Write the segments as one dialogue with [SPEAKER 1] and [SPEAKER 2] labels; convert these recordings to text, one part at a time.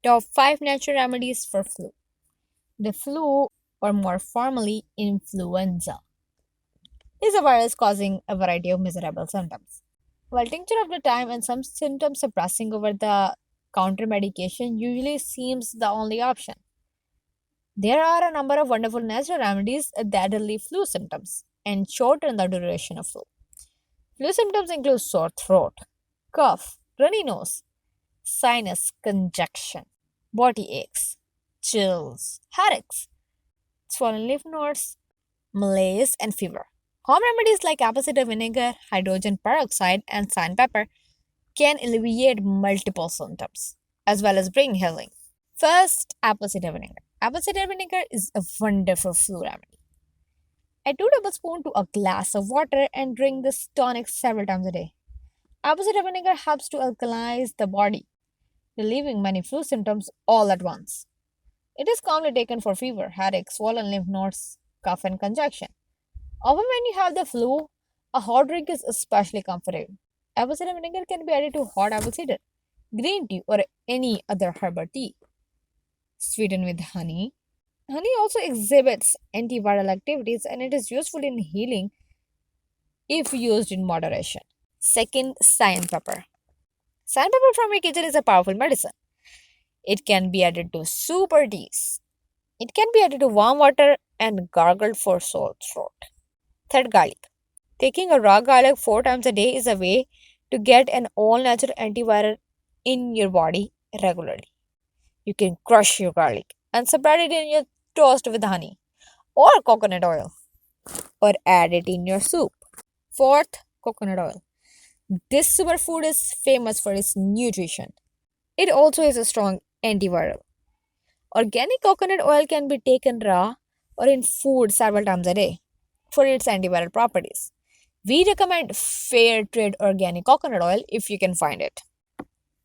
[SPEAKER 1] Top 5 natural remedies for flu. The flu, or more formally, influenza, is a virus causing a variety of miserable symptoms. While tincture of the time and some symptoms suppressing over the counter medication usually seems the only option, there are a number of wonderful natural remedies that relieve flu symptoms and shorten the duration of flu. Flu symptoms include sore throat, cough, runny nose, sinus congestion, body aches, chills, headaches, swollen lymph nodes, malaise, and fever. Home remedies like apple cider vinegar, hydrogen peroxide, and cyan pepper can alleviate multiple symptoms as well as bring healing. First, apple cider vinegar. Apple cider vinegar is a wonderful flu remedy. Add 2 tablespoons to a glass of water and drink this tonic several times a day. Apple cider vinegar helps to alkalize the body, relieving many flu symptoms all at once. It is commonly taken for fever, headache, swollen lymph nodes, cough, and congestion. Often, when you have the flu, a hot drink is especially comforting. Apple cider vinegar can be added to hot apple cider, green tea, or any other herbal tea. Sweetened with honey. Honey also exhibits antiviral activities and it is useful in healing if used in moderation. Second, cyan pepper. Cyan pepper from your kitchen is a powerful medicine. It can be added to soup or teas. It can be added to warm water and gargled for sore throat. Third, garlic. Taking a raw garlic 4 times a day is a way to get an all natural antiviral in your body regularly. You can crush your garlic and spread it in your toast with honey or coconut oil or add it in your soup. Fourth, coconut oil. This superfood is famous for its nutrition. It also is a strong antiviral. Organic coconut oil can be taken raw or in food several times a day for its antiviral properties. We recommend fair trade organic coconut oil if you can find it.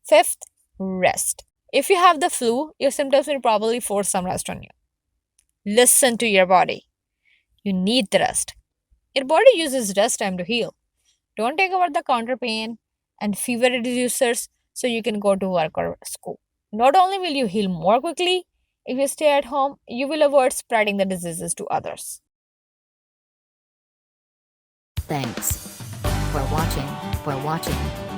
[SPEAKER 1] Fifth, rest. If you have the flu, your symptoms will probably force some rest on you. Listen to your body. You need the rest. Your body uses rest time to heal. Don't take over the counter pain and fever reducers so you can go to work or school. Not only will you heal more quickly, if you stay at home, you will avoid spreading the diseases to others.
[SPEAKER 2] Thanks for watching.